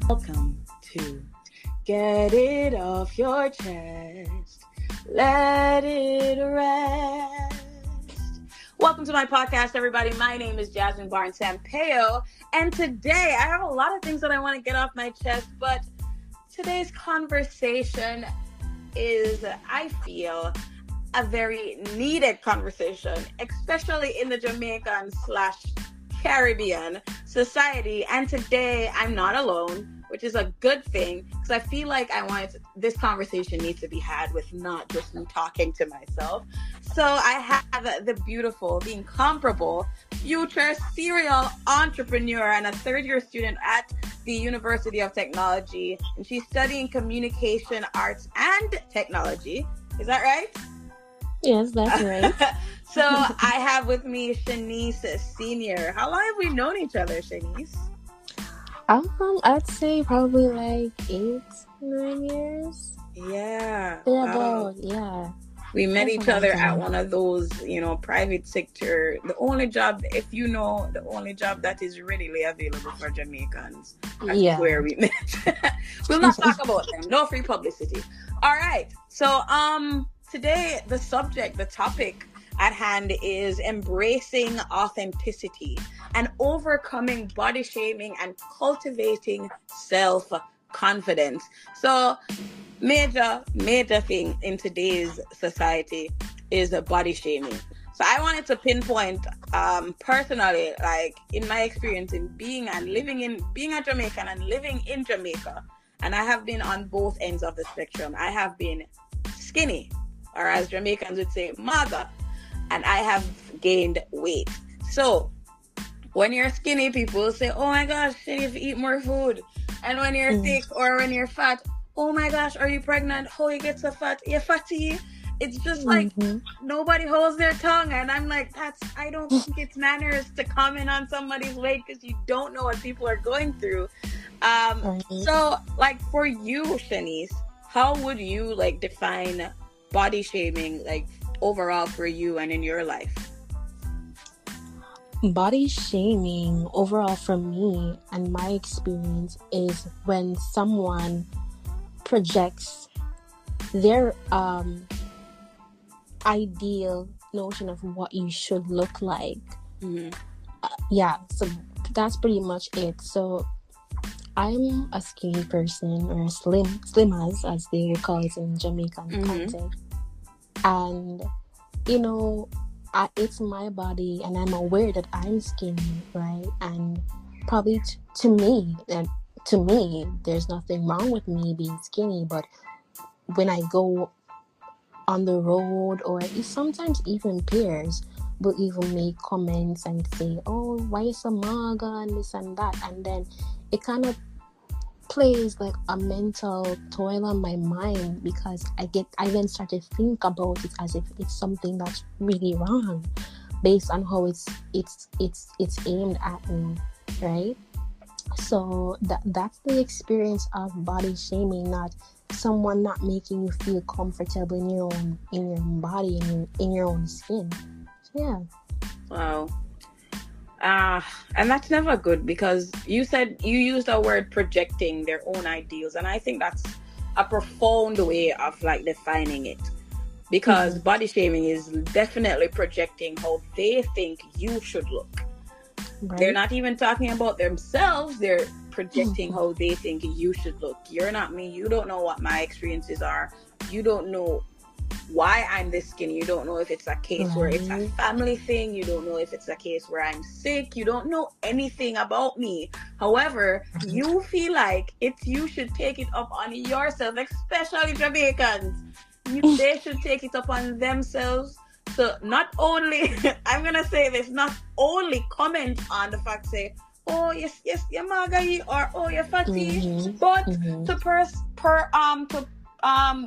Welcome to Get It Off Your Chest. Let it rest. Welcome to my podcast, everybody. My name is Jasmine Barnes Sampaio, and today I have a lot of things that I want to get off my chest, but today's conversation is, I feel, a very needed conversation, especially in the Jamaican/Caribbean society. And today I'm not alone, which is a good thing, because I feel like this conversation needs to be had with not just me talking to myself. So I have the beautiful, the incomparable, future serial entrepreneur and a third-year student at the University of Technology, and she's studying communication arts and technology. Is that right? Yes, that's right. So I have with me Shanice Senior. How long have we known each other, Shanice? I'd say probably like 8-9 years. Yeah. Wow. Yeah. We met each other at one of those, private sector. The only job that is readily available for Jamaicans. That's where we met. We'll not talk about them. No free publicity. All right. So, today the topic at hand is embracing authenticity and overcoming body shaming and cultivating self-confidence. So major thing in today's society is body shaming. So I wanted to pinpoint personally, like in my experience in being a Jamaican and living in Jamaica, and I have been on both ends of the spectrum. I have been skinny, or as Jamaicans would say, maga, and I have gained weight. So when you're skinny, people say, oh my gosh, you need to eat more food. And when you're thick or when you're fat, oh my gosh, are you pregnant? How you get so fat? You're fatty. It's just like nobody holds their tongue. And I'm like, I don't think it's manners to comment on somebody's weight because you don't know what people are going through. So like for you, Shanice, how would you like define body shaming like overall for you and in your life? Body shaming overall for me and my experience is when someone projects their ideal notion of what you should look like. So that's pretty much it. So I'm a skinny person, or slim as they call it in Jamaican context. And it's my body, and I'm aware that I'm skinny, right? And probably to me, there's nothing wrong with me being skinny. But when I go on the road, or sometimes even peers will even make comments and say, "Oh, why you so maga?" and this and that, and then it kind of plays like a mental toil on my mind, because I then start to think about it as if it's something that's really wrong based on how it's aimed at me, right? So that's the experience of body shaming, not someone not making you feel comfortable in your own body, in your own skin. So yeah. Wow. And that's never good, because you used the word projecting their own ideals, and I think that's a profound way of like defining it, because body shaming is definitely projecting how they think you should look. Right. They're not even talking about themselves, they're projecting how they think you should look. You're not me. You don't know what my experiences are. You don't know why I'm this skinny. You don't know if it's a case where it's a family thing. You don't know if it's a case where I'm sick. You don't know anything about me. However, you feel like you should take it up on yourself, especially Jamaicans. They should take it up on themselves. So not only, I'm going to say this, not only comment on the fact, say, oh, yes, you're maga, or oh, you're fatty, but to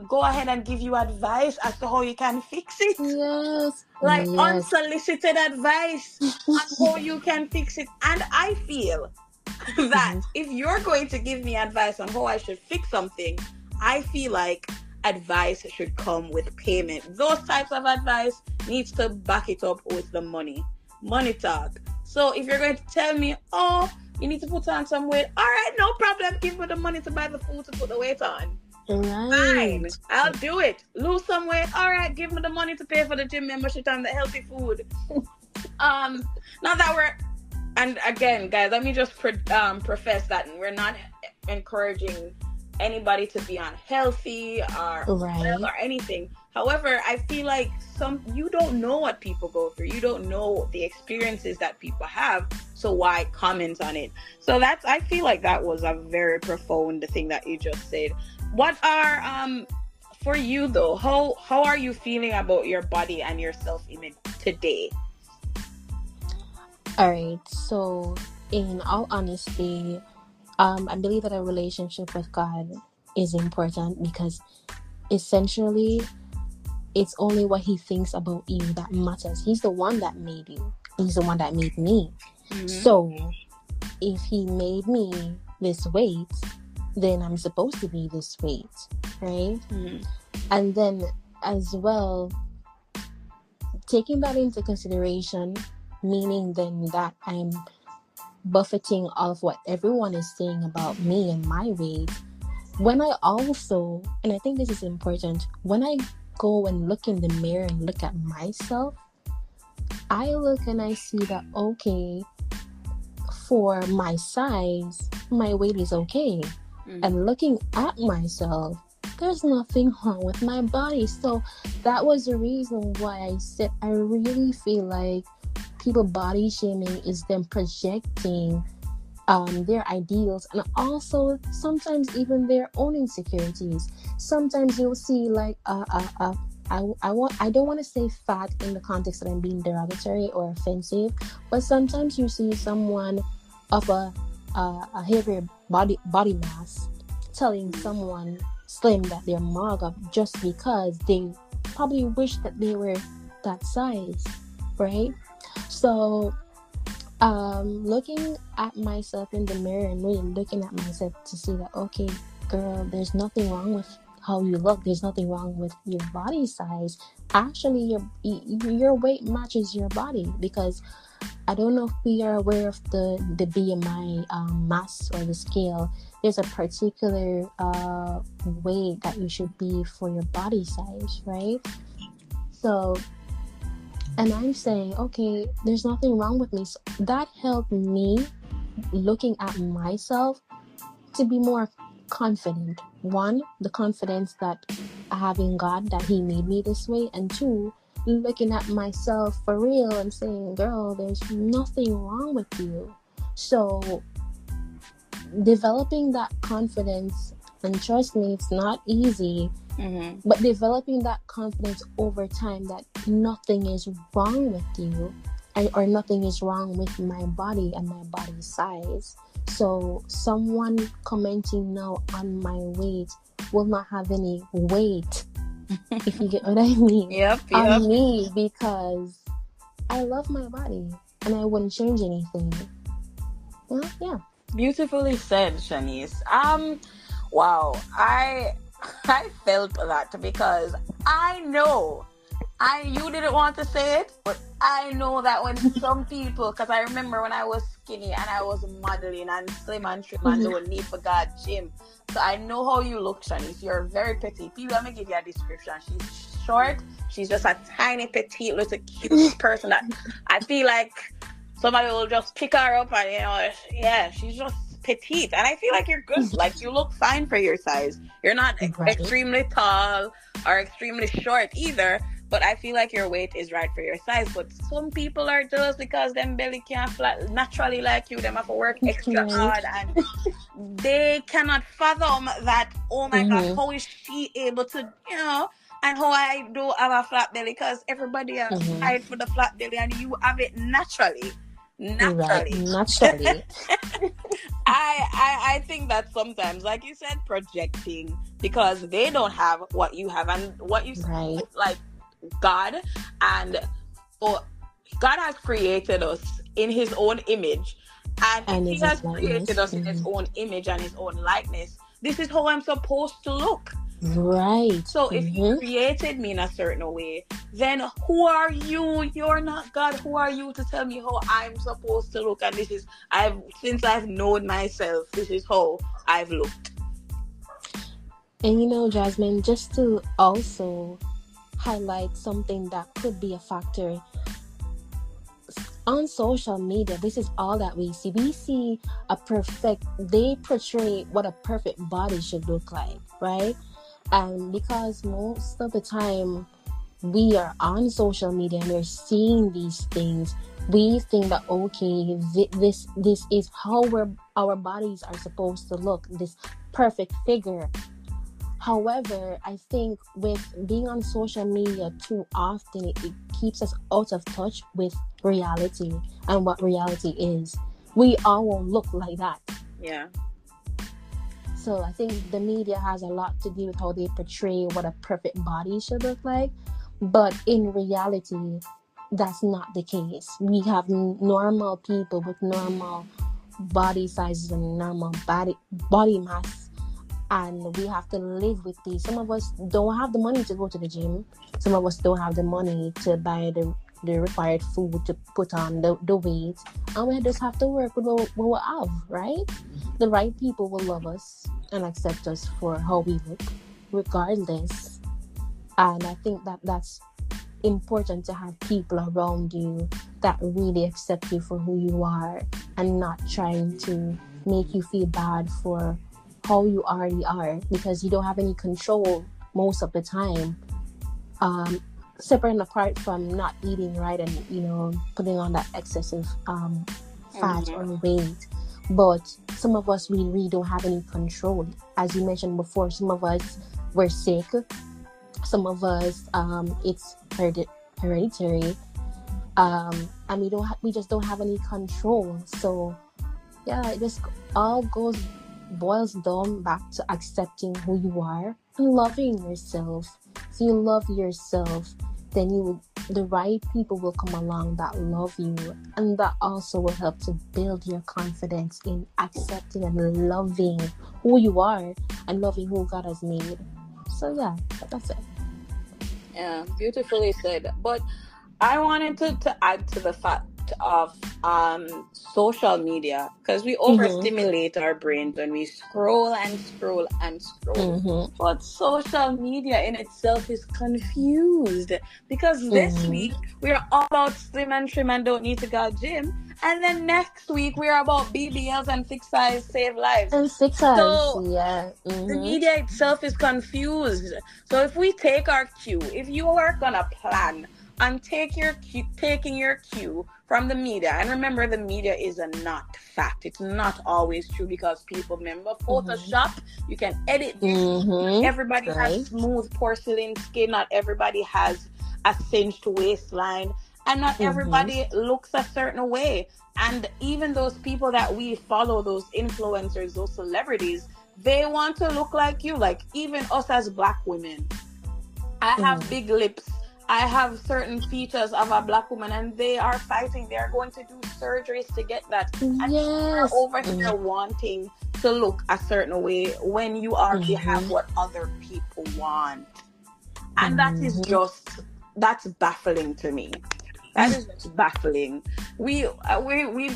go ahead and give you advice as to how you can fix it. Yes. Unsolicited advice on how you can fix it. And I feel that if you're going to give me advice on how I should fix something, I feel like advice should come with payment. Those types of advice needs to back it up with the money talk. So if you're going to tell me, oh, You need to put on some weight. All right, no problem. Give me the money to buy the food to put the weight on. Right. Fine, I'll do it. Lose some weight. All right, give me the money to pay for the gym membership and the healthy food. Not that we're, and again, guys, let me just profess that we're not encouraging anybody to be unhealthy or well or anything. However, I feel like you don't know what people go through. You don't know the experiences that people have. So why comment on it? So I feel like that was a very profound thing that you just said. What are for you though? How are you feeling about your body and your self-image today? All right. So, in all honesty, I believe that a relationship with God is important because essentially it's only what he thinks about you that matters. He's the one that made you. He's the one that made me. Mm-hmm. So if he made me this weight, then I'm supposed to be this weight, right? Mm-hmm. And then as well, taking that into consideration, meaning then that I'm buffeting all of what everyone is saying about me and my weight, when I also, and I think this is important, when I go and look in the mirror and look at myself, I look and I see that, okay, for my size, my weight is okay. Mm-hmm. And looking at myself, there's nothing wrong with my body. So that was the reason why I said I really feel like people body shaming is them projecting their ideals and also sometimes even their own insecurities. Sometimes you'll see like I don't want to say fat in the context that I'm being derogatory or offensive, but sometimes you see someone of a heavier body mass telling someone slim that they're mug up just because they probably wish that they were that size, right? So looking at myself in the mirror and really looking at myself to see that, okay, girl, there's nothing wrong with how you look. There's nothing wrong with your body size. Actually, your weight matches your body, because I don't know if we are aware of the BMI mass or the scale. There's a particular weight that you should be for your body size, right? So, and I'm saying, okay, there's nothing wrong with me. So that helped me looking at myself to be more confident. One, the confidence that I have in God that he made me this way. And two, looking at myself for real and saying, girl, there's nothing wrong with you. So developing that confidence, and trust me, it's not easy. Mm-hmm. But developing that confidence over time that nothing is wrong with you or nothing is wrong with my body and my body size. So someone commenting now on my weight will not have any weight, if you get what I mean. Yep. On me, because I love my body and I wouldn't change anything. Yeah. Beautifully said, Shanice. Wow. I felt that, because I know, you didn't want to say it, but I know that when some people, because I remember when I was skinny and I was modeling and slim and trim and no need for God gym. So I know how you look, Shanice. You're very petite. People, let me give you a description. She's short. She's just a tiny, petite, little cute person that I feel like somebody will just pick her up and, yeah, she's just petite. And I feel like you're good. Like, you look fine for your size. You're not extremely tall or extremely short either, but I feel like your weight is right for your size. But some people are jealous because them belly can't flat naturally like you. Them have to work extra hard, and they cannot fathom that, oh my God, how is she able to, and how I do have a flat belly, because everybody else fight for the flat belly and you have it naturally. I think that sometimes, like you said, projecting, because they don't have what you have, and what you said, like God, and God has created us in his own image, and he has created us in his own image and his own likeness. This is how I'm supposed to look. Right. So if he created me in a certain way, then who are you? You're not God. Who are you to tell me how I'm supposed to look? And this is since I've known myself, this is how I've looked. And Jasmine, just to also highlight something that could be a factor on social media, this is all that we see. We see they portray what a perfect body should look like, right? And because most of the time we are on social media and we're seeing these things, we think that, okay, this is how our bodies are supposed to look, this perfect figure. However, I think with being on social media too often, it keeps us out of touch with reality and what reality is. We all won't look like that. Yeah. So I think the media has a lot to do with how they portray what a perfect body should look like. But in reality, that's not the case. We have normal people with normal body sizes and normal body mass. And we have to live with these. Some of us don't have the money to go to the gym. Some of us don't have the money to buy the required food to put on the weight. And we just have to work with what we have, right? The right people will love us and accept us for how we look, regardless. And I think that's important, to have people around you that really accept you for who you are and not trying to make you feel bad for how you already are, because you don't have any control most of the time. Separate and apart from not eating right and putting on that excessive fat or weight. But some of us, we really don't have any control. As you mentioned before, some of us were sick. Some of us, it's hereditary. And we just don't have any control. So yeah, it just all boils down back to accepting who you are and loving yourself. If you love yourself, then the right people will come along that love you, and that also will help to build your confidence in accepting and loving who you are and loving who God has made. So yeah, that's it. Yeah, beautifully said. But I wanted to add to the fact of social media, because we overstimulate our brains when we scroll and scroll and scroll. But social media in itself is confused, because this week we're all about slim and trim and don't need to go gym, and then next week we're about BBLs and fix size save lives. And fix size, so yeah. The media itself is confused. So if we take our cue, if you are gonna plan and taking your cue from the media, and remember, the media is not fact. It's not always true, because people remember Photoshop. You can edit this. Everybody has smooth porcelain skin. Not everybody has a cinched waistline, and not everybody looks a certain way. And even those people that we follow, those influencers, those celebrities, they want to look like you. Like even us as Black women, I have big lips. I have certain features of a Black woman, and they are fighting. They are going to do surgeries to get that. And you are over here wanting to look a certain way when you already have what other people want. And that's baffling to me. That is just baffling. We've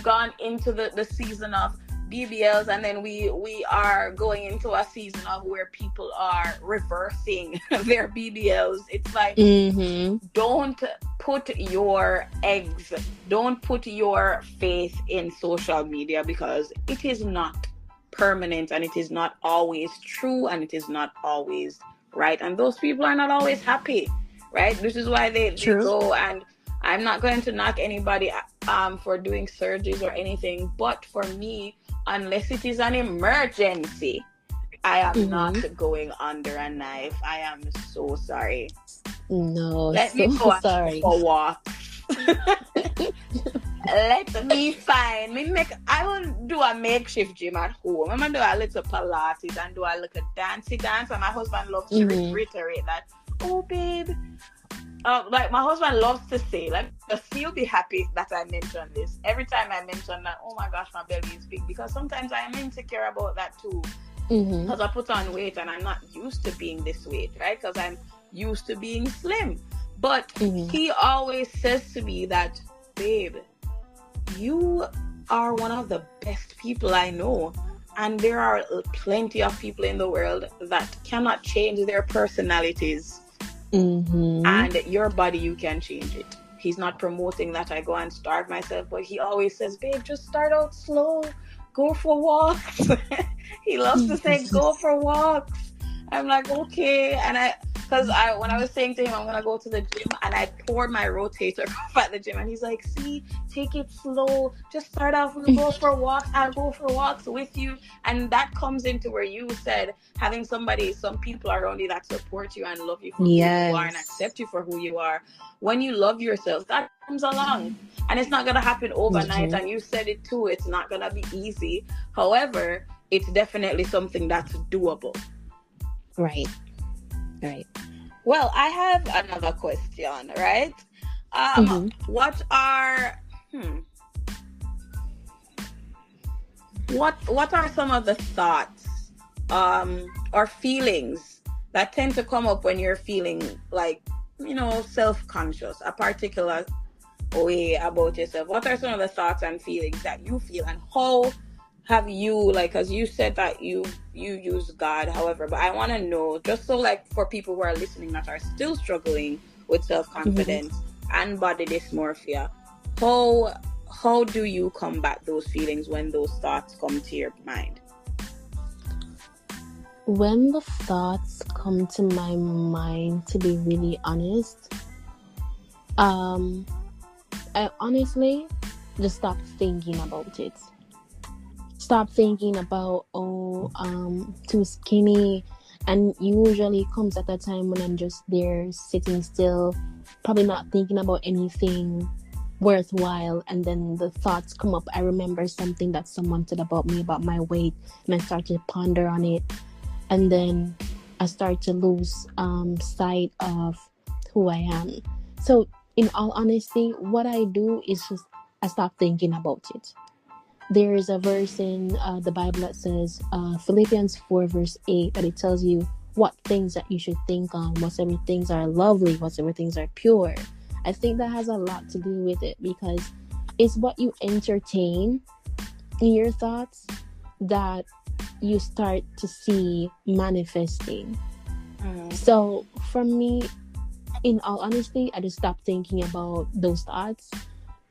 gone into the season of BBLs, and then we are going into a season of where people are reversing their BBLs. It's like, don't put your eggs, don't put your faith in social media, because it is not permanent, and it is not always true, and it is not always right, and those people are not always happy, right? This is why they go. And I'm not going to knock anybody for doing surgeries or anything, but for me, unless it is an emergency, I am not going under a knife. I am so sorry. No, let me go for a walk. Let me find I will do a makeshift gym at home. I'm gonna do a little Pilates and do a little dancey dance. And my husband loves to reiterate that. Oh, babe. Like my husband loves to say, like, he'll be happy that I mention this. Every time I mention that, oh my gosh, my belly is big, because sometimes I am insecure about that too. Mm-hmm. because I put on weight and I'm not used to being this weight, right? Because I'm used to being slim. But Mm-hmm. he always says to me that, babe, you are one of the best people I know. And there are plenty of people in the world that cannot change their personalities. Mm-hmm. And your body, you can change it. He's not promoting that I go and starve myself, but he always says, babe, just start out slow, go for walks. He loves to say, go for walks. I'm like, okay. And because when I was saying to him, I'm going to go to the gym, and I poured my rotator cuff at the gym, and he's like, see, take it slow. Just start off with go for walks. I'll go for walks with you. And that comes into where you said, having some people around you that support you and love you for who you are and Yes. accept you for who you are. When you love yourself, that comes along. And it's not going to happen overnight. Mm-hmm. And you said it too. It's not going to be easy. However, it's definitely something that's doable. Right. Right. Well, I have another question, right? Mm-hmm. What are what are some of the thoughts or feelings that tend to come up when you're feeling like, self-conscious, a particular way about yourself? What are some of the thoughts and feelings that you feel, and how have you, like, because you said that you use God, however, but I want to know, just so, like, for people who are listening that are still struggling with self-confidence and body dysmorphia, how do you combat those feelings when those thoughts come to your mind? When the thoughts come to my mind, to be really honest, I honestly just stop thinking about it. Stop thinking about, too skinny. And usually comes at a time when I'm just there sitting still, probably not thinking about anything worthwhile, and then the thoughts come up. I remember something that someone said about me, about my weight, and I start to ponder on it, and then I start to lose sight of who I am. So in all honesty, what I do is just I stop thinking about it. There is a verse in the Bible that says, Philippians 4 verse 8, that it tells you what things that you should think on, whatsoever things are lovely, whatsoever things are pure. I think that has a lot to do with it, because it's what you entertain in your thoughts that you start to see manifesting. So for me, in all honesty, I just stop thinking about those thoughts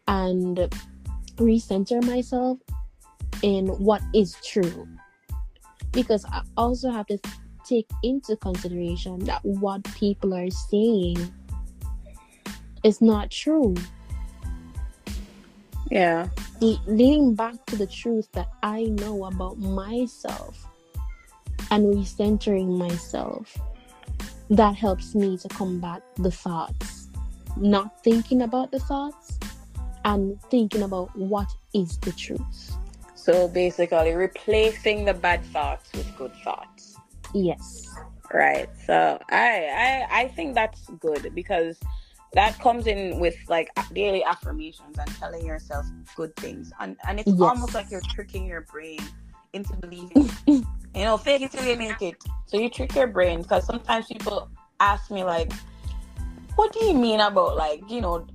and recenter myself in what is true, because I also have to take into consideration that what people are saying is not true. Yeah. Leading back to the truth that I know about myself and recentering myself, that helps me to combat the thoughts. Not thinking about the thoughts and thinking about what is the truth. So basically replacing the bad thoughts with good thoughts. Yes. Right. So I think that's good, because that comes in with, like, daily affirmations and telling yourself good things. And it's almost like you're tricking your brain into believing. Fake it till you make it. So you trick your brain, because sometimes people ask me, like, what do you mean about, like,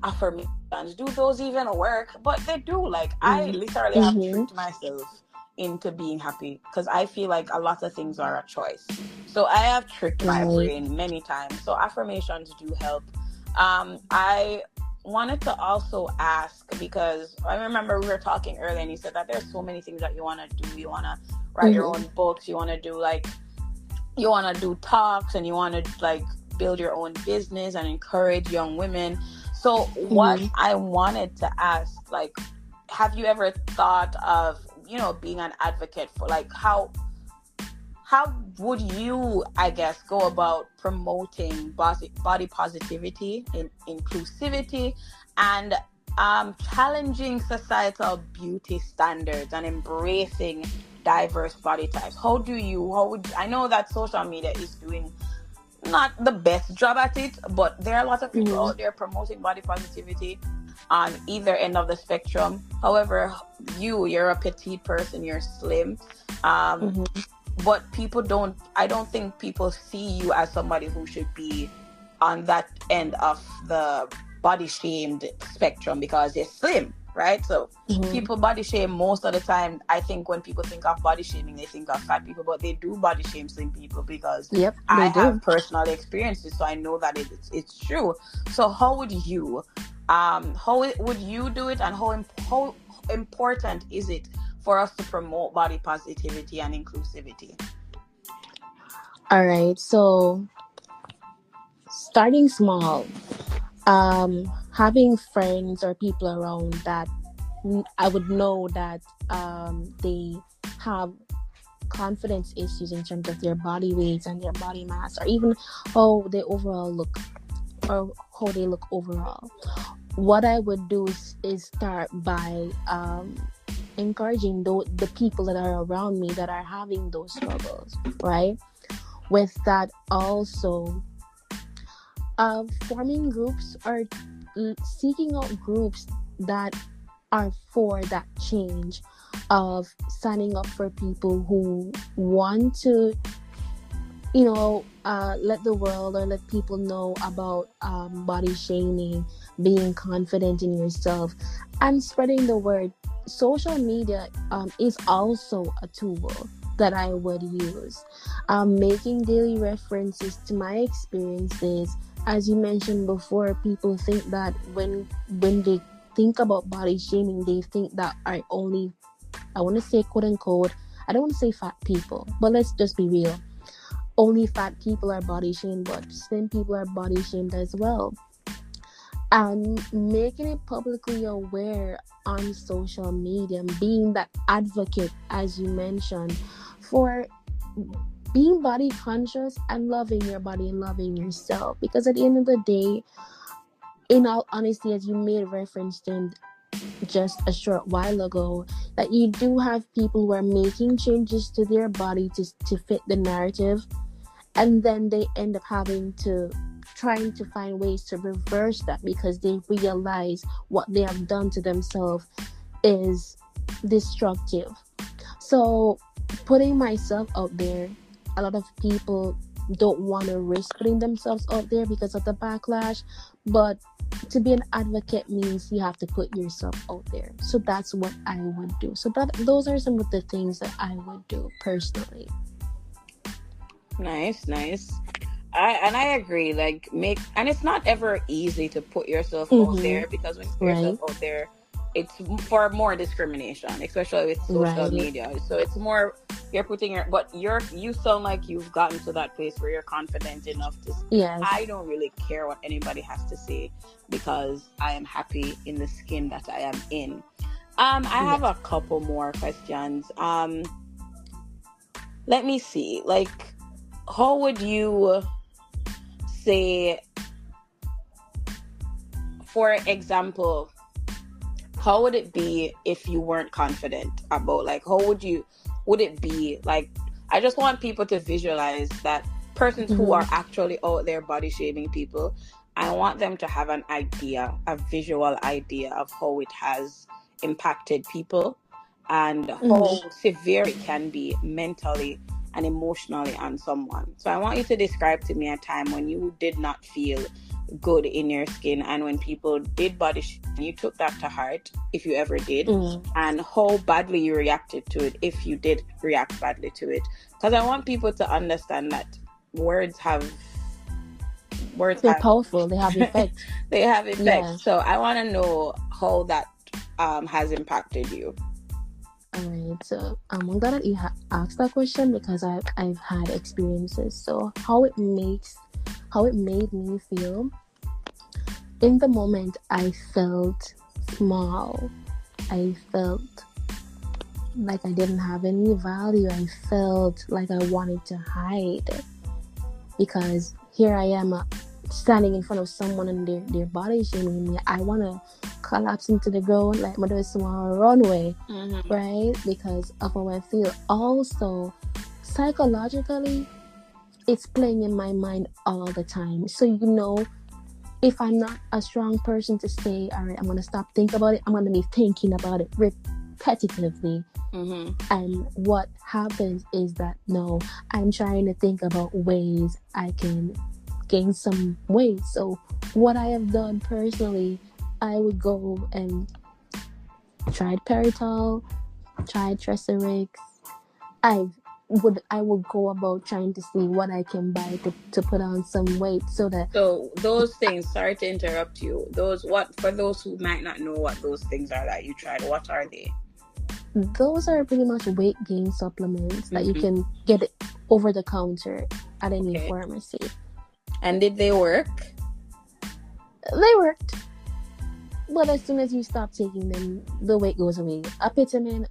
affirmations? Do those even work? But they do. Like, I literally have tricked myself into being happy, because I feel like a lot of things are a choice. So I have tricked my brain many times. So affirmations do help. I wanted to also ask, because I remember we were talking earlier and you said that there's so many things that you want to do. You want to write your own books. You want to do, like, you want to do talks, and you want to, like, build your own business and encourage young women. So what I wanted to ask, like, have you ever thought of, being an advocate for, like, how would you, I guess, go about promoting body positivity, inclusivity, and challenging societal beauty standards and embracing diverse body types? I know that social media is doing not the best job at it, but there are a lot of people out there promoting body positivity on either end of the spectrum. However, you're a petite person, you're slim. but I don't think people see you as somebody who should be on that end of the body shamed spectrum because you're slim, right? So people body shame most of the time. I think when people think of body shaming, they think of fat people, but they do body shame slim people because I have personal experiences, so I know that it's true. So how would you would you do it, and how important is it for us to promote body positivity and inclusivity? All right, so starting small, having friends or people around that I would know that they have confidence issues in terms of their body weight and their body mass, or even how they overall look, or how they look overall. What I would do is start by encouraging the people that are around me that are having those struggles, right? With that, also forming groups or seeking out groups that are for that change, of signing up for people who want to, let the world or let people know about body shaming, being confident in yourself, and spreading the word. Social media is also a tool that I would use. Making daily references to my experiences. As you mentioned before, people think that when they think about body shaming, they think that are only, I want to say quote unquote, I don't want to say fat people, but let's just be real. Only fat people are body shamed, but slim people are body shamed as well. And making it publicly aware on social media, being that advocate, as you mentioned, for being body conscious and loving your body and loving yourself. Because at the end of the day, in all honesty, as you made reference to just a short while ago, that you do have people who are making changes to their body to fit the narrative, and then they end up trying to find ways to reverse that because they realize what they have done to themselves is destructive. So putting myself out there, a lot of people don't want to risk putting themselves out there because of the backlash, but to be an advocate means you have to put yourself out there. So that's what I would do. So those are some of the things that I would do personally. Nice. I agree. Like, and it's not ever easy to put yourself out there, because when you put yourself out there, it's for more discrimination, especially with social media. So it's more you're putting but you sound like you've gotten to that place where you're confident enough to I don't really care what anybody has to say because I am happy in the skin that I am in. I have a couple more questions. Let me see. Like, how would you say, for example, how would it be if you weren't confident about, like, would it be like, I just want people to visualize that persons who are actually out there body shaming people, I want them to have a visual idea of how it has impacted people and how severe it can be mentally and emotionally on someone. So I want you to describe to me a time when you did not feel good in your skin, and when people did body shame, you took that to heart, if you ever did, and how badly you reacted to it, if you did react badly to it. Because I want people to understand that words they're powerful. They have effect. They have effect. Yeah. So I want to know how that has impacted you. Alright, so I'm glad that you asked that question because I've had experiences. So how it made me feel in the moment, I felt small. I felt like I didn't have any value. I felt like I wanted to hide because here I am standing in front of someone and their body shaming me. I want to collapse into the ground like my small runway, right? Because of how I feel. Also, psychologically, it's playing in my mind all the time. So, if I'm not a strong person to say, all right, I'm going to stop thinking about it, I'm going to be thinking about it repetitively. And what happens is that no, I'm trying to think about ways I can gain some weight. So what I have done personally, I would go and tried Peritol, tried Tresorix. I would go about trying to see what I can buy to put on some weight so that. So those things, sorry to interrupt you. For those who might not know what those things are that you tried, what are they? Those are pretty much weight gain supplements that you can get over the counter at any pharmacy. And did they work? They worked. But as soon as you stop taking them, the weight goes away. Apitamin,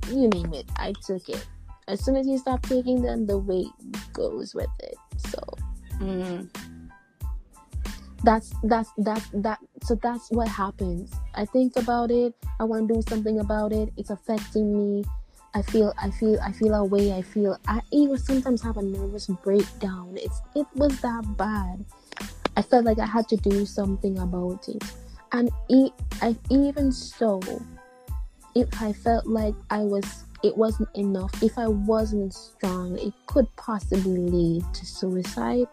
you name it, I took it. As soon as you stop taking them, the weight goes with it. So that's what happens. I think about it. I want to do something about it. It's affecting me. I feel a way. I even sometimes have a nervous breakdown. It was that bad. I felt like I had to do something about it. And even so, if I felt like it wasn't enough, if I wasn't strong, it could possibly lead to suicide.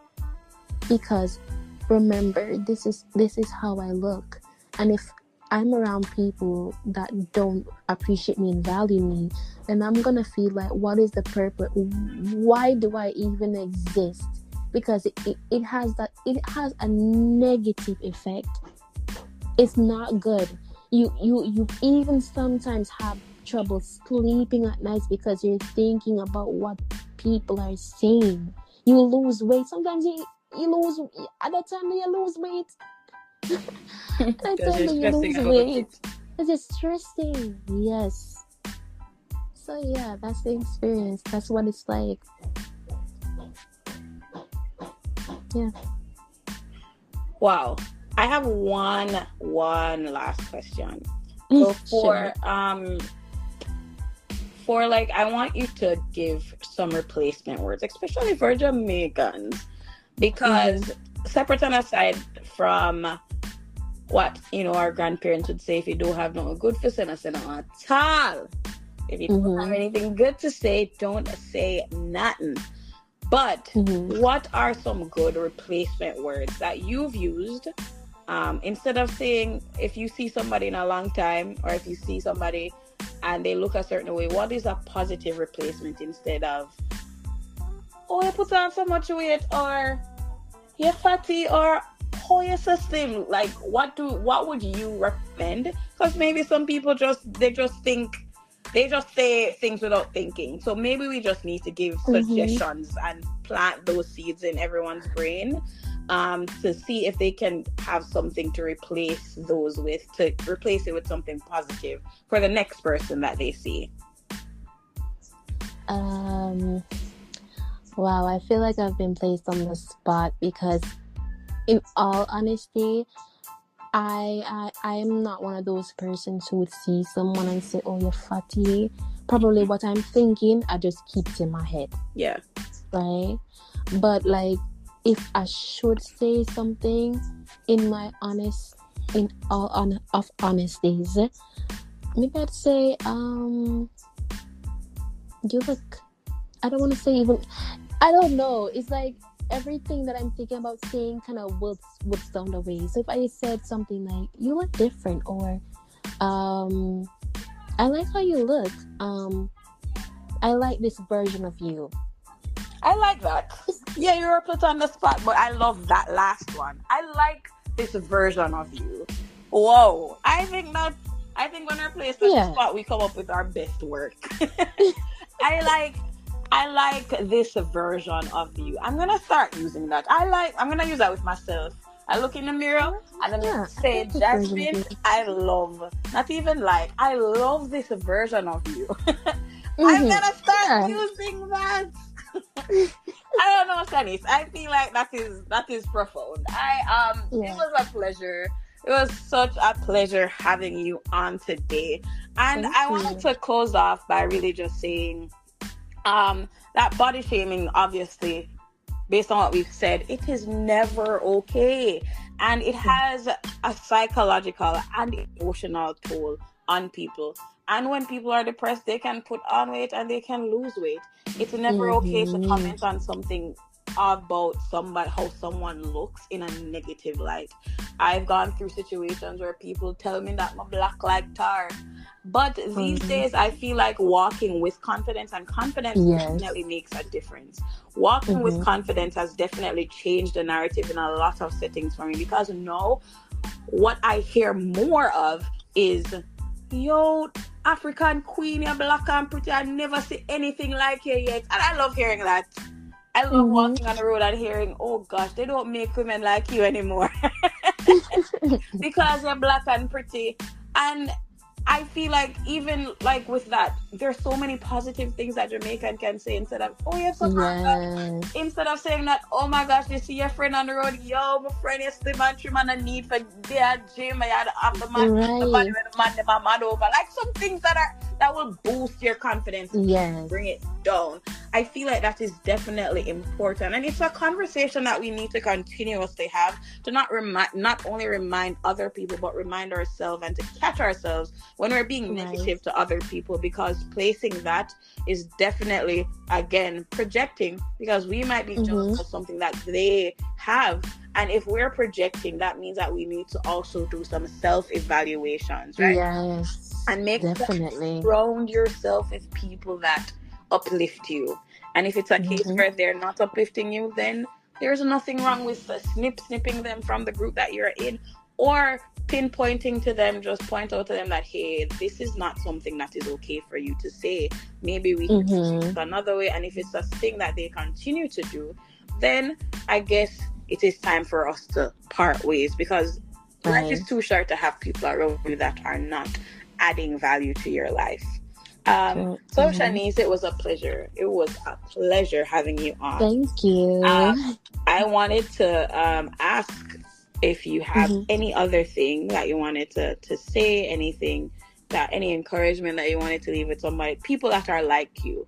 Because remember, this is how I look. And if I'm around people that don't appreciate me and value me, then I'm gonna feel like, what is the purpose? Why do I even exist? Because it has a negative effect. It's not good. You even sometimes have trouble sleeping at night because you're thinking about what people are saying. You lose weight. Sometimes you lose. At that time, you lose weight. At that time, you lose weight. It's stressing. Yes. So yeah, that's the experience. That's what it's like. Yeah. Wow. I have one last question. So for like, I want you to give some replacement words, especially for Jamaicans, because separate and aside from what our grandparents would say, if you don't have no good for say no at all. If you don't have anything good to say, don't say nothing. But what are some good replacement words that you've used? Instead of saying, if you see somebody in a long time, or if you see somebody and they look a certain way, what is a positive replacement instead of, oh, you put on so much weight, or you're fatty, or oh, you're so slim? Like, what would you recommend? Because maybe some people just say things without thinking. So maybe we just need to give suggestions and plant those seeds in everyone's brain, to see if they can have something to replace it with something positive for the next person that they see. Wow, I feel like I've been placed on the spot because, in all honesty, I am not one of those persons who would see someone and say, oh, you're fatty. Probably what I'm thinking, I just keep it in my head. Yeah. Right? But like, if I should say something in all honesties, maybe I'd say, you look, I don't want to say even, I don't know. It's like everything that I'm thinking about saying kind of would sound away. So if I said something like, you look different, or I like how you look, I like this version of you. I like that. Yeah, you were put on the spot, but I love that last one. I like this version of you. Whoa. I think when we're placed on the spot, we come up with our best work. I like this version of you. I'm gonna start using that. I'm gonna use that with myself. I look in the mirror and I'm gonna say, Jasmine, I love this version of you. I'm gonna start using that. I don't know, Shanice. I feel like that is profound. It was a pleasure. It was such a pleasure having you on today. And I wanted to close off by really just saying, that body shaming, obviously, based on what we've said, it is never okay. And it has a psychological and emotional toll on people. And when people are depressed, they can put on weight and they can lose weight. It's never okay to comment on something about somebody, how someone looks, in a negative light. I've gone through situations where people tell me that I'm black like tar. But these days, I feel like walking with confidence, and confidence definitely makes a difference. Walking with confidence has definitely changed the narrative in a lot of settings for me, because now what I hear more of is, yo, African queen, you're black and pretty, I never see anything like you yet. And I love hearing that. I love walking on the road and hearing, oh gosh, they don't make women like you anymore. Because you're black and pretty. And I feel like even like with that, there's so many positive things that Jamaican can say instead of, oh, you have some instead of saying that, oh my gosh, you see your friend on the road, yo, my friend is slim and trim and a need for their gym, I had have the man, the body with the man, the man over. Like some things that will boost your confidence, bring it down. I feel like that is definitely important, and it's a conversation that we need to continuously have, to not only remind other people, but remind ourselves and to catch ourselves when we're being negative to other people, because placing that is definitely, again, projecting, because we might be jealous of something that they have. And if we're projecting, that means that we need to also do some self-evaluations, right? Yes. And surround yourself with people that uplift you. And if it's a case where they're not uplifting you, then there's nothing wrong with snipping them from the group that you're in, or pinpointing to them, just point out to them that, hey, this is not something that is okay for you to say. Maybe we can do it another way. And if it's a thing that they continue to do, then I guess it is time for us to part ways, because life is too short to have people around you that are not adding value to your life. So Shanice, it was a pleasure. It was a pleasure having you on. Thank you. I wanted to ask if you have any other thing that you wanted to say, any encouragement that you wanted to leave with somebody, people that are like you.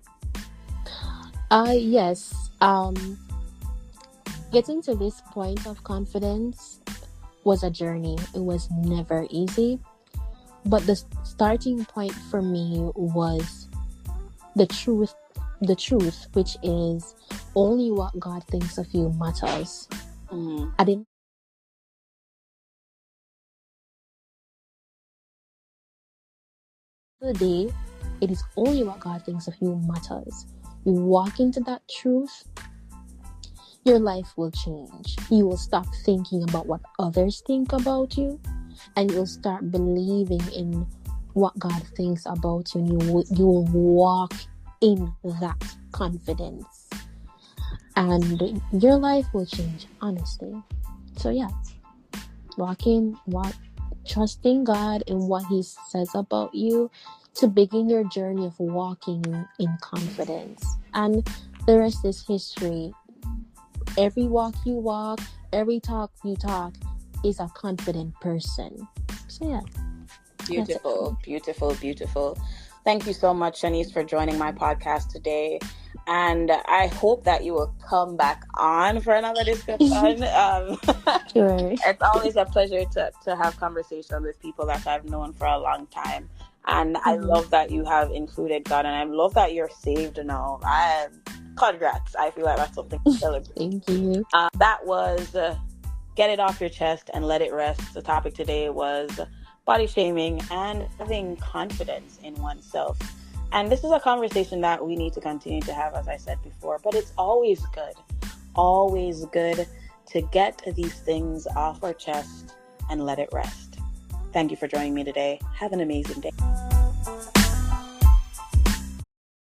Yes. Getting to this point of confidence was a journey. It was never easy. But the starting point for me was the truth, which is only what God thinks of you matters. I didn't. The day, it is only what God thinks of you matters. You walk into that truth, your life will change. You will stop thinking about what others think about you, and you'll start believing in what God thinks about you, and you will walk in that confidence, and your life will change, honestly. So yeah, trusting God in what He says about you, to begin your journey of walking in confidence, and the rest is history. Every walk you walk, every talk you talk is a confident person. So yeah. Beautiful. Thank you so much, Shanice, for joining my podcast today. And I hope that you will come back on for another discussion. Sure. It's always a pleasure to have conversations with people that I've known for a long time. And I love that you have included God, and I love that you're saved now. Congrats. I feel like that's something to celebrate. Thank you. That was Get It Off Your Chest and Let It Rest. The topic today was body shaming and having confidence in oneself. And this is a conversation that we need to continue to have, as I said before, but it's always good to get these things off our chest and let it rest. Thank you for joining me today. Have an amazing day.